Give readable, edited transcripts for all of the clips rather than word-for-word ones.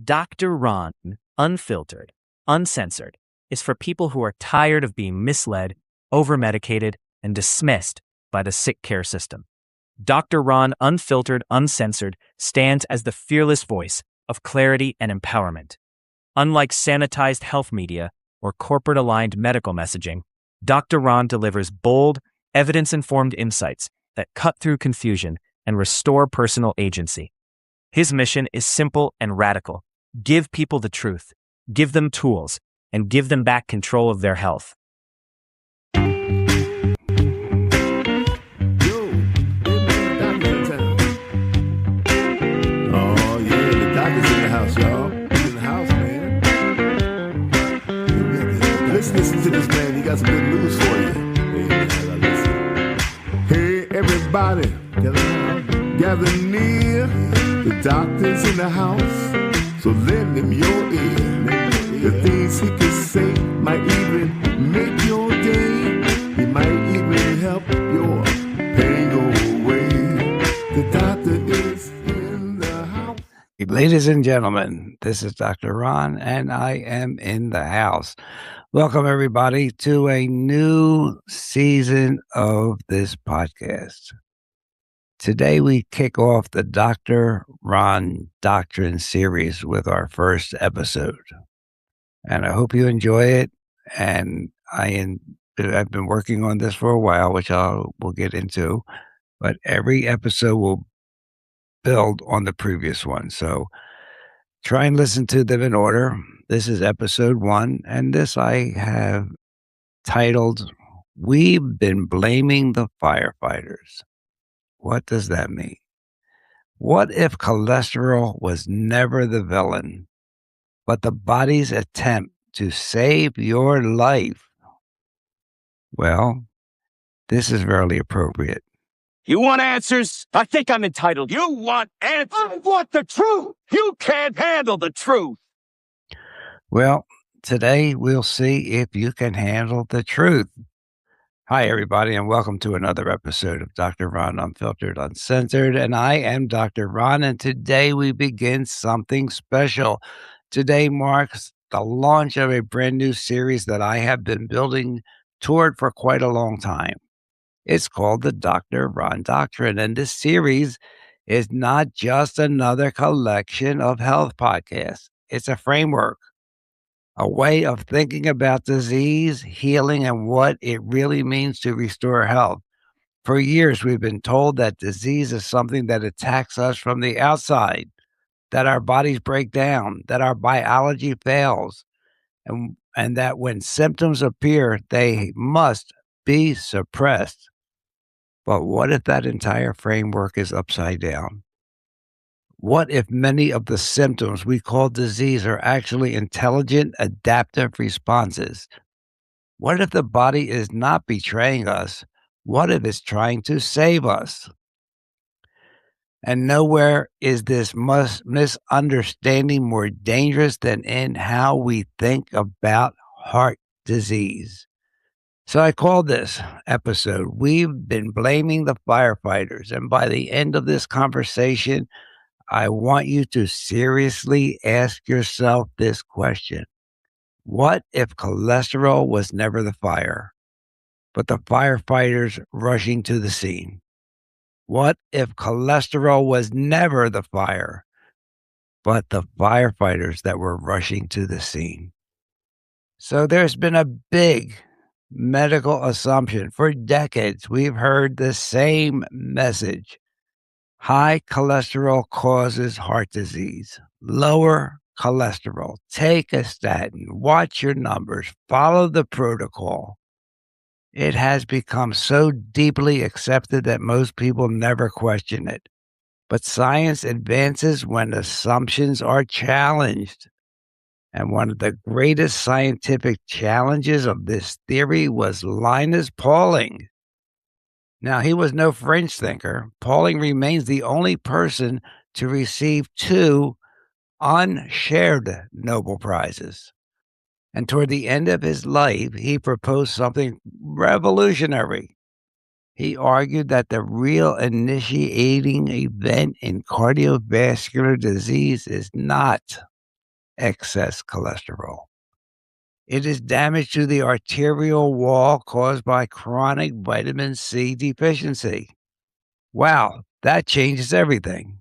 Dr. Ron, unfiltered, uncensored, is for people who are tired of being misled, overmedicated, and dismissed by the sick care system. Dr. Ron, unfiltered, uncensored, stands as the fearless voice of clarity and empowerment. Unlike sanitized health media or corporate-aligned medical messaging, Dr. Ron delivers bold, evidence-informed insights that cut through confusion and restore personal agency. His mission is simple and radical. Give people the truth, give them tools, and give them back control of their health. Listen to this, man. He got some good news for you. Hey, everybody, gather near. The doctor's in the house, so lend him your ear. The things he can say might even make your day. He might even help your pain go away. The doctor is in the house. Ladies and gentlemen, this is Dr. Ron, and I am in the house. Welcome, everybody, to a new season of this podcast. Today, we kick off the Dr. Ron Doctrine series with our first episode. And I hope you enjoy it. And I've been working on this for a while, which we'll get into. But every episode will build on the previous one. So try and listen to them in order. This is episode 1, and this I have titled, We've Been Blaming the Firefighters. What does that mean? What if cholesterol was never the villain, but the body's attempt to save your life? Well, this is very appropriate. You want answers? I think I'm entitled. You want answers? I want the truth. You can't handle the truth. Well, today we'll see if you can handle the truth. Hi, everybody, and welcome to another episode of Dr. Ron Unfiltered, Uncensored. And I am Dr. Ron, and today we begin something special. Today marks the launch of a brand new series that I have been building toward for quite a long time. It's called the Dr. Ron Doctrine, and this series is not just another collection of health podcasts. It's a framework, a way of thinking about disease, healing, and what it really means to restore health. For years, we've been told that disease is something that attacks us from the outside, that our bodies break down, that our biology fails, and that when symptoms appear, they must be suppressed. But what if that entire framework is upside down? What if many of the symptoms we call disease are actually intelligent, adaptive responses? What if the body is not betraying us? What if it's trying to save us? And nowhere is this misunderstanding more dangerous than in how we think about heart disease. So I called this episode, We've Been Blaming the Firefighters. And by the end of this conversation, I want you to seriously ask yourself this question. What if cholesterol was never the fire, but the firefighters rushing to the scene? What if cholesterol was never the fire, but the firefighters that were rushing to the scene? So there's been a big medical assumption. For decades, we've heard the same message. High cholesterol causes heart disease. Lower cholesterol. Take a statin. Watch your numbers. Follow the protocol. It has become so deeply accepted that most people never question it. But science advances when assumptions are challenged. And one of the greatest scientific challenges of this theory was Linus Pauling. Now, he was no fringe thinker. Pauling remains the only person to receive 2 unshared Nobel Prizes. And toward the end of his life, he proposed something revolutionary. He argued that the real initiating event in cardiovascular disease is not excess cholesterol. It is damage to the arterial wall caused by chronic vitamin C deficiency. Wow, that changes everything.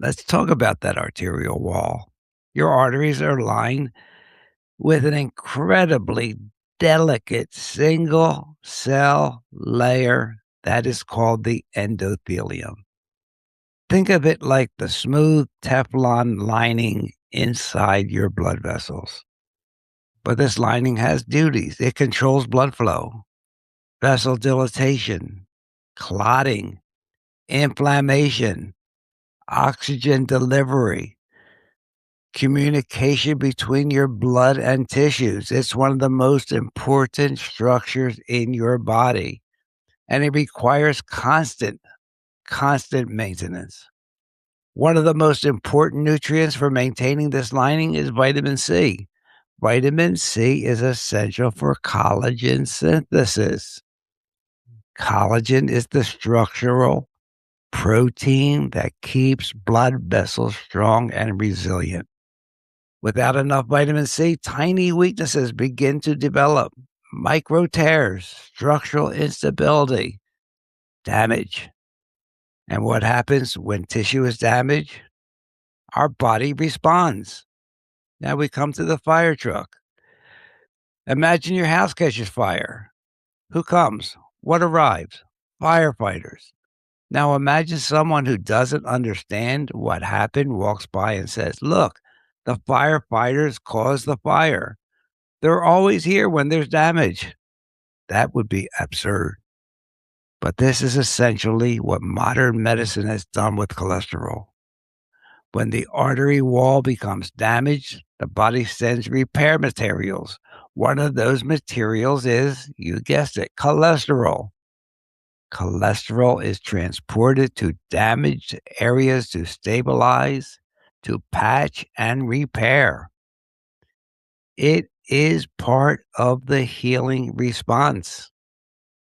Let's talk about that arterial wall. Your arteries are lined with an incredibly delicate single cell layer that is called the endothelium. Think of it like the smooth Teflon lining inside your blood vessels. But this lining has duties. It controls blood flow, vessel dilatation, clotting, inflammation, oxygen delivery, communication between your blood and tissues. It's one of the most important structures in your body, and it requires constant maintenance. One of the most important nutrients for maintaining this lining is vitamin C. Vitamin C is essential for collagen synthesis. Collagen is the structural protein that keeps blood vessels strong and resilient. Without enough vitamin C, tiny weaknesses begin to develop, micro tears, structural instability, damage. And what happens when tissue is damaged? Our body responds. Now we come to the fire truck. Imagine your house catches fire. Who comes? What arrives? Firefighters. Now imagine someone who doesn't understand what happened walks by and says, "Look, the firefighters caused the fire. They're always here when there's damage." That would be absurd. But this is essentially what modern medicine has done with cholesterol. When the artery wall becomes damaged, the body sends repair materials. One of those materials is, you guessed it, cholesterol. Cholesterol is transported to damaged areas to stabilize, to patch, and repair. It is part of the healing response.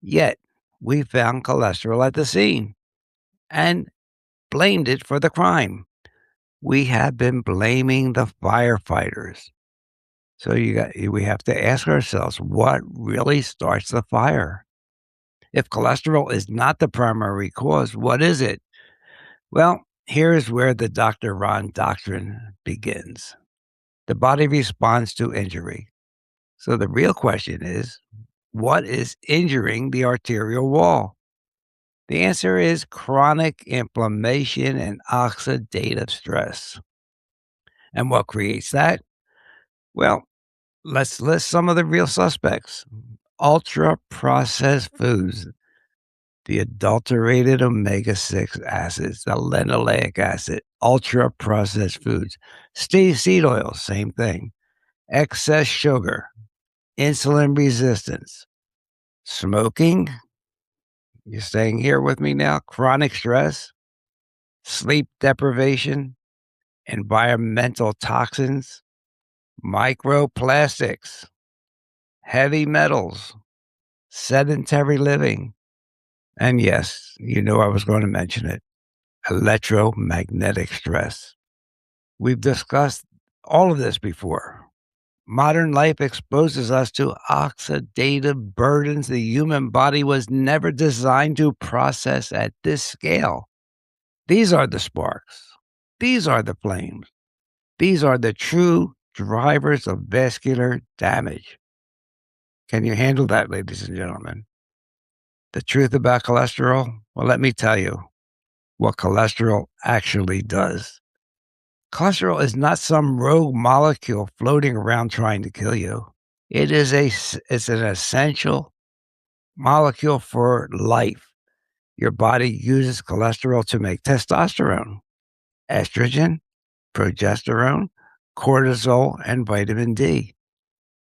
Yet, we found cholesterol at the scene and blamed it for the crime. We have been blaming the firefighters. So we have to ask ourselves, what really starts the fire? If cholesterol is not the primary cause, what is it? Well, here is where the Dr. Ron doctrine begins. The body responds to injury. So the real question is, what is injuring the arterial wall? The answer is chronic inflammation and oxidative stress. And what creates that? Well, let's list some of the real suspects. Ultra-processed foods, the adulterated omega-6 acids, the linoleic acid, ultra-processed foods. Seed oil, same thing. Excess sugar, insulin resistance, smoking. You're staying here with me now? Chronic stress, sleep deprivation, environmental toxins, microplastics, heavy metals, sedentary living, and yes, you know I was going to mention it, electromagnetic stress. We've discussed all of this before. Modern life exposes us to oxidative burdens the human body was never designed to process at this scale. These are the sparks. These are the flames. These are the true drivers of vascular damage. Can you handle that, ladies and gentlemen? The truth about cholesterol? Well, let me tell you what cholesterol actually does. Cholesterol is not some rogue molecule floating around trying to kill you. It's an essential molecule for life. Your body uses cholesterol to make testosterone, estrogen, progesterone, cortisol, and vitamin D.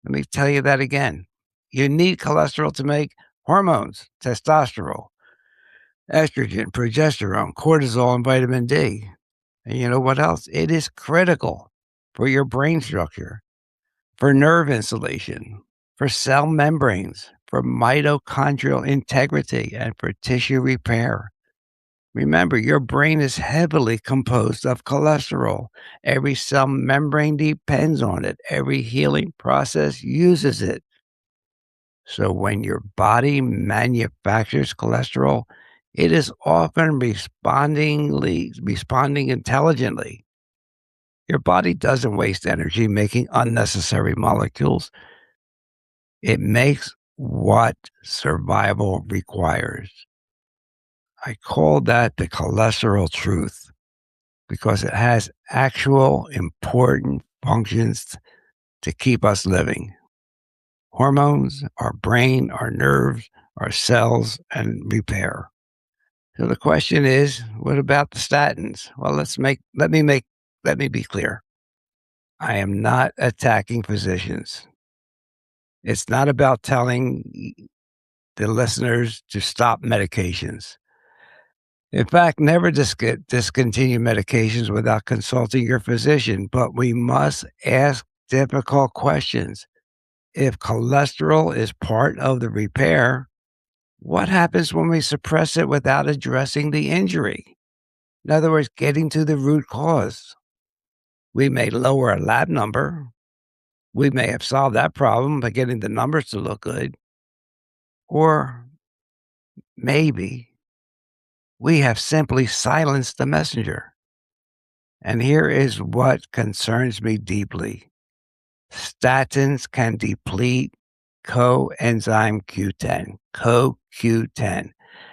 Let me tell you that again. You need cholesterol to make hormones, testosterone, estrogen, progesterone, cortisol, and vitamin D. And you know what else? It is critical for your brain structure, for nerve insulation, for cell membranes, for mitochondrial integrity, and for tissue repair. Remember, your brain is heavily composed of cholesterol. Every cell membrane depends on it. Every healing process uses it. So when your body manufactures cholesterol, it is often responding intelligently. Your body doesn't waste energy making unnecessary molecules. It makes what survival requires. I call that the cholesterol truth because it has actual important functions to keep us living. Hormones, our brain, our nerves, our cells, and repair. So the question is, what about the statins? Well, let me be clear. I am not attacking physicians. It's not about telling the listeners to stop medications. In fact, never discontinue medications without consulting your physician, but we must ask difficult questions. If cholesterol is part of the repair, what happens when we suppress it without addressing the injury? In other words, getting to the root cause. We may lower a lab number. We may have solved that problem by getting the numbers to look good. Or maybe we have simply silenced the messenger. And here is what concerns me deeply. Statins can deplete coenzyme Q10, CoQ10.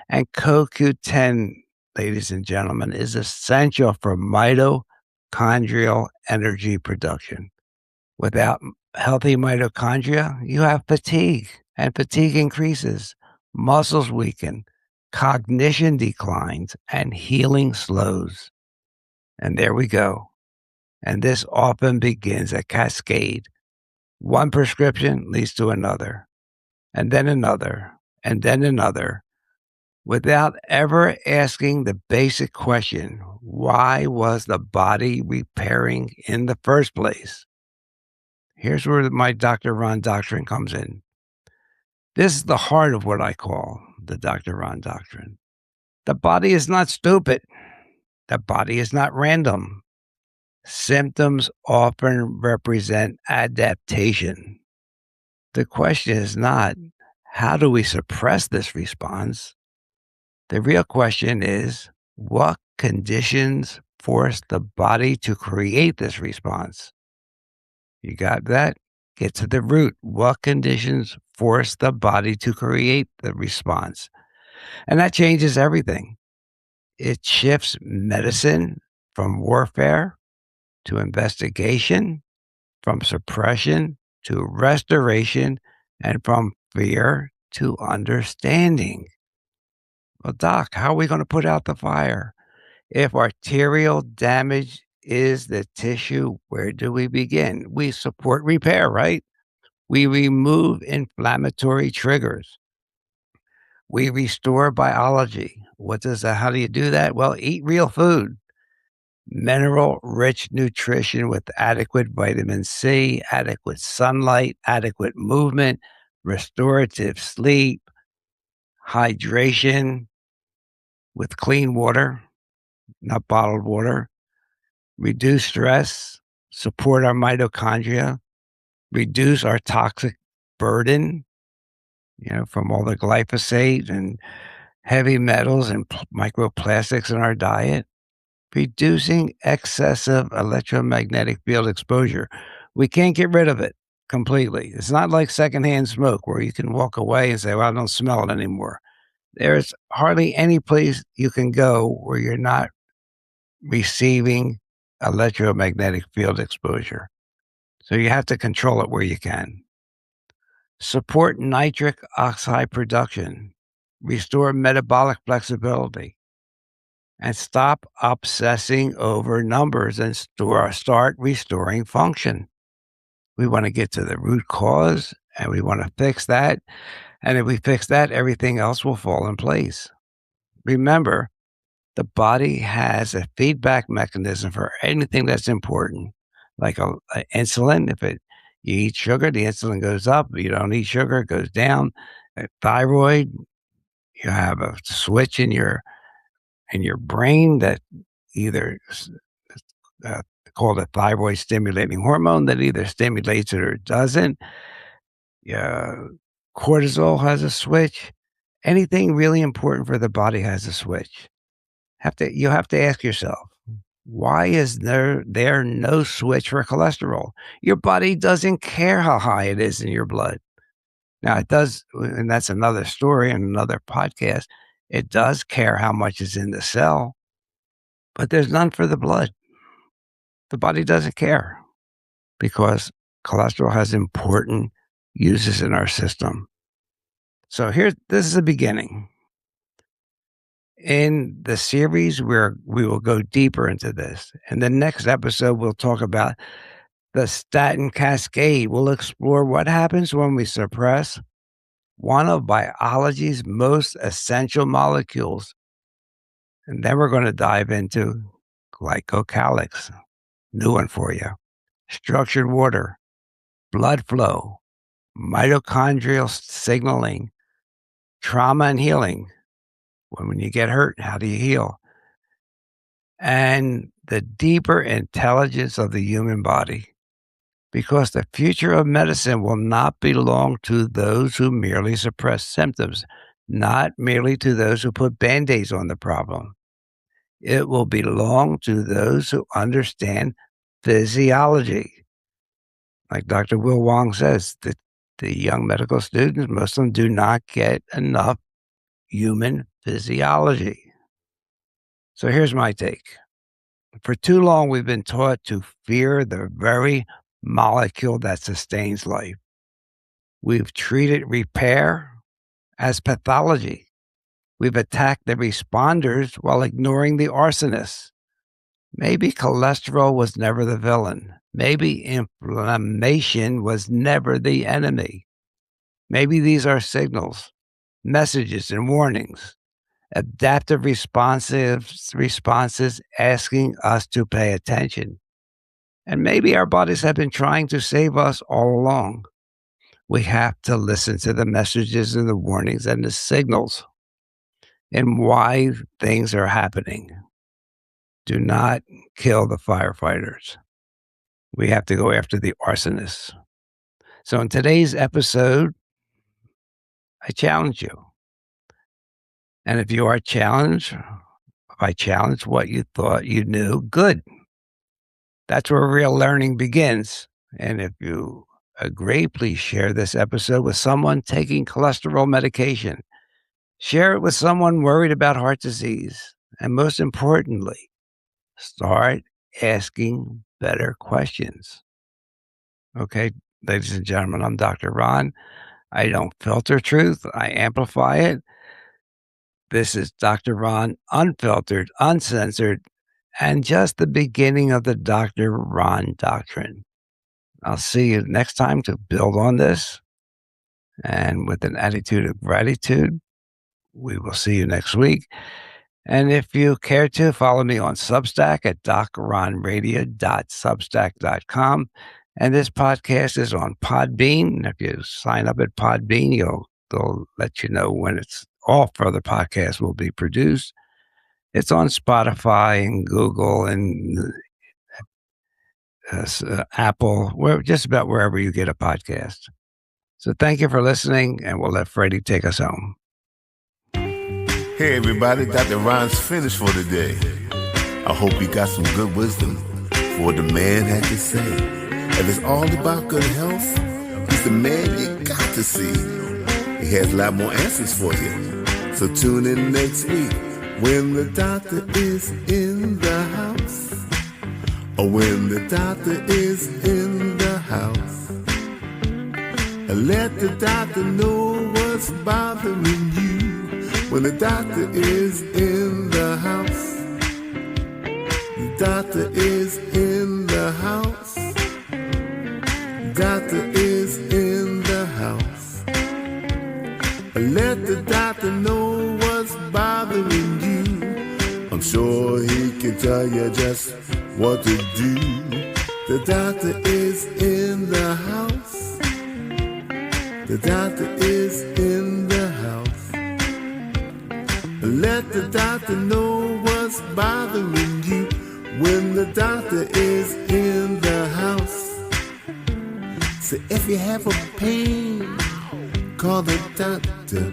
And CoQ10, ladies and gentlemen, is essential for mitochondrial energy production. Without healthy mitochondria, you have fatigue, and fatigue increases. Muscles weaken, cognition declines, and healing slows. And there we go. And this often begins a cascade. One prescription leads to another, and then another, and then another, without ever asking the basic question, why was the body repairing in the first place? Here's where my Dr. Ron doctrine comes in. This is the heart of what I call the Dr. Ron doctrine. The body is not stupid. The body is not random. Symptoms often represent adaptation. The question is not, how do we suppress this response? The real question is, what conditions force the body to create this response? You got that? Get to the root. What conditions force the body to create the response? And that changes everything. It shifts medicine from warfare to investigation, from suppression to restoration, and from fear to understanding. Well, doc, how are we going to put out the fire? If arterial damage is the tissue, where do we begin? We support repair, right? We remove inflammatory triggers. We restore biology. How do you do that? Well, eat real food. Mineral-rich nutrition with adequate vitamin C, adequate sunlight, adequate movement, restorative sleep, hydration with clean water, not bottled water, reduce stress, support our mitochondria, reduce our toxic burden, from all the glyphosate and heavy metals and microplastics in our diet, reducing excessive electromagnetic field exposure. We can't get rid of it completely. It's not like secondhand smoke where you can walk away and say, well, I don't smell it anymore. There's hardly any place you can go where you're not receiving electromagnetic field exposure. So you have to control it where you can. Support nitric oxide production, restore metabolic flexibility, and stop obsessing over numbers and start restoring function. We want to get to the root cause and we want to fix that. And if we fix that, everything else will fall in place. Remember, the body has a feedback mechanism for anything that's important, like a insulin. You eat sugar, the insulin goes up. You don't eat sugar, it goes down. Thyroid, you have a switch in your in your brain that either called a thyroid stimulating hormone that either stimulates it or doesn't. Cortisol has a switch. Anything really important for the body has a switch. You have to ask yourself, why is there no switch for cholesterol? Your body doesn't care how high it is in your blood. Now it does, and that's another story and another podcast. It does care how much is in the cell, but there's none for the blood. The body doesn't care because cholesterol has important uses in our system. So this is the beginning. In the series, we will go deeper into this. In the next episode, we'll talk about the statin cascade. We'll explore what happens when we suppress one of biology's most essential molecules. And then we're going to dive into glycocalyx, new one for you, structured water, blood flow, mitochondrial signaling, trauma and healing. When you get hurt, how do you heal? And the deeper intelligence of the human body. Because the future of medicine will not belong to those who merely suppress symptoms, not merely to those who put Band-Aids on the problem. It will belong to those who understand physiology. Like Dr. Will Wong says, that the young medical students, most of them do not get enough human physiology. So here's my take. For too long, we've been taught to fear the very molecule that sustains life. We've treated repair as pathology. We've attacked the responders while ignoring the arsonists. Maybe cholesterol was never the villain. Maybe inflammation was never the enemy. Maybe these are signals, messages, and warnings. Adaptive responses asking us to pay attention. And maybe our bodies have been trying to save us all along. We have to listen to the messages and the warnings and the signals and why things are happening. Do not kill the firefighters. We have to go after the arsonists. So in today's episode, I challenge you. And if you are challenged, if I challenge what you thought you knew, good. That's where real learning begins. And if you agree, please share this episode with someone taking cholesterol medication. Share it with someone worried about heart disease. And most importantly, start asking better questions. Okay, ladies and gentlemen, I'm Dr. Ron. I don't filter truth. I amplify it. This is Dr. Ron, unfiltered, uncensored, and just the beginning of the Dr. Ron doctrine. I'll see you next time to build on this. And with an attitude of gratitude, we will see you next week. And if you care to, follow me on Substack at drronradio.substack.com. And this podcast is on Podbean. If you sign up at Podbean, they'll let you know when all further podcasts will be produced. It's on Spotify and Google and Apple, just about wherever you get a podcast. So thank you for listening, and we'll let Freddie take us home. Hey everybody, Dr. Ron's finished for the day. I hope you got some good wisdom for what the man had to say. If it's all about good health, he's the man you got to see. He has a lot more answers for you. So tune in next week when the doctor is in the house. Or when the doctor is in the house. Let the doctor know what's bothering you. When the doctor is in the house. The doctor is in the house. The doctor is in the house. Let the doctor know what's bothering you. I'm sure he can tell you just what to do. The doctor is in the house. The doctor is in the house. Let the doctor know bothering you when the doctor is in the house. So if you have a pain, call the doctor.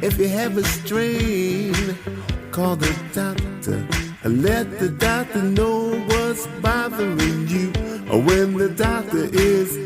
If you have a strain, call the doctor. And let the doctor know what's bothering you when the doctor is